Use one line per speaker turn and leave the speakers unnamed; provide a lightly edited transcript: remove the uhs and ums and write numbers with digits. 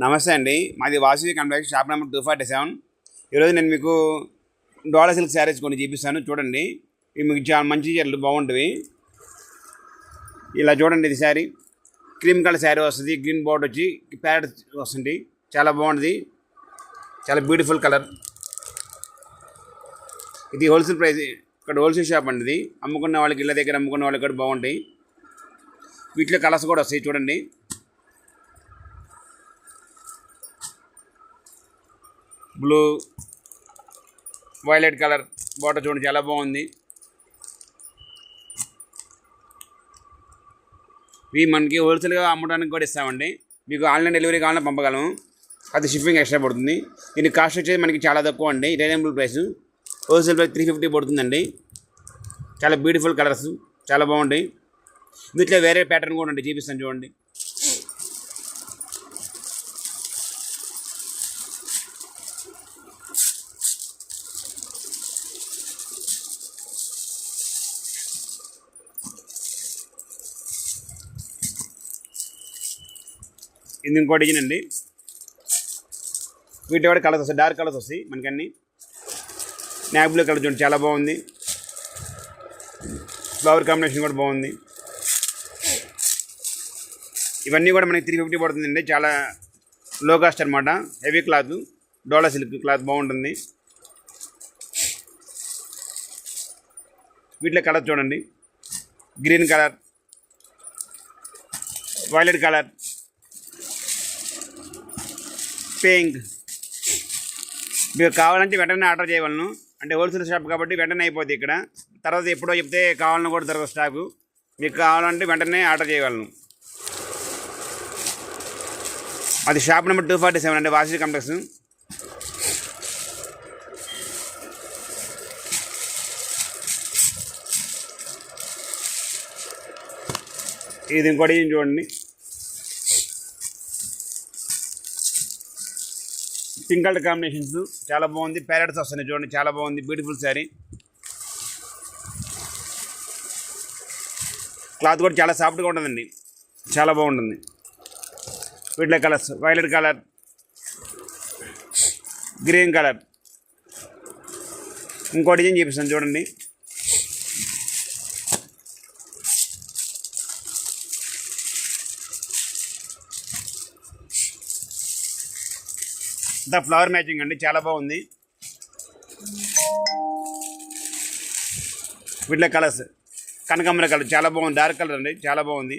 నమస్తే అండి. మాది వాసవి కాంప్లెక్స్ షాప్ నెంబర్ 247. ఈరోజు నేను మీకు డోలా సిల్క్ శారీస్ కొన్ని చూపిస్తాను. చూడండి, ఇవి మీకు చాలా మంచి చీరలు బాగుంటుంది. ఇలా చూడండి, ఇది శారీ క్రీమ్ కలర్ శారీ వస్తుంది. గ్రీన్ బోర్డర్ వచ్చి ప్యారెట్ వస్తుంది. చాలా బాగుంటుంది, చాలా బ్యూటిఫుల్ కలర్. ఇది హోల్సేల్ ప్రైస్, ఇక్కడ హోల్సేల్ షాప్ అండి. ఇది అమ్ముకున్న వాళ్ళకి, ఇళ్ళ దగ్గర అమ్ముకున్న వాళ్ళకి కూడా బాగుంటాయి. వీటిలో కలర్స్ కూడా వస్తాయి. చూడండి, బ్లూ, వైలెట్ కలర్ బార్డర్ చూడండి, చాలా బాగుంది. ఇవి మనకి హోల్సేల్గా అమ్మడానికి కూడా ఇస్తామండి. మీకు ఆన్లైన్ డెలివరీ కావాలన్నా పంపగలము. అది షిప్పింగ్ ఎక్స్ట్రా పడుతుంది. దీని కాస్ట్ వచ్చేది మనకి చాలా తక్కువ అండి, రీజనబుల్ ప్రైస్. హోల్సేల్ ప్రైస్ 350 పడుతుందండి. చాలా బ్యూటిఫుల్ కలర్స్, చాలా బాగుంటాయి. వీటిలో వేరే ప్యాటర్న్ కూడా ఉంటాయి, చూపిస్తాను చూడండి. ఇది ఇంకో డిజైన్ అండి. వీటి కూడా కలర్స్ వస్తాయి, డార్క్ కలర్స్ వస్తాయి మనకి అన్నీ. నావీ బ్లూ కలర్ చూడండి, చాలా బాగుంది. ఫ్లవర్ కాంబినేషన్ కూడా బాగుంది. ఇవన్నీ కూడా మనకి 350 పడుతుందండి. చాలా లో కాస్ట్ అనమాట. హెవీ క్లాత్, డోలా సిల్క్ క్లాత్ బాగుంటుంది. వీటిలో కలర్ చూడండి, green colour, violet colour, pink. మీకు కావాలంటే వెంటనే ఆర్డర్ చేయగలను. అంటే హోల్సేల్ షాప్ కాబట్టి వెంటనే అయిపోద్ది. ఇక్కడ తర్వాత ఎప్పుడో చెప్తే కావాలని కూడా దొరకదు స్టాకు. మీకు కావాలంటే వెంటనే ఆర్డర్ చేయగలను. అది షాప్ నెంబర్ 247 అండి, వాసవి కాంప్లెక్స్. ఇది ఇంకోటి చూడండి, పింక్ కలర్ కాంబినేషన్స్ చాలా బాగుంది. ప్యారెట్స్ వస్తున్నాయి చూడండి, చాలా బాగుంది. బ్యూటిఫుల్ శారీ. క్లాత్ కూడా చాలా సాఫ్ట్గా ఉంటుందండి, చాలా బాగుంటుంది. వీటిలో colours violet colour, green colour. ఇంకో డిజైన్ చూపిస్తాను చూడండి. ఇంత ఫ్లవర్ మ్యాచింగ్ అండి, చాలా బాగుంది. వీటిలో కలర్స్ కనకాంబర కలర్ చాలా బాగుంది, డార్క్ కలర్ అండి, చాలా బాగుంది.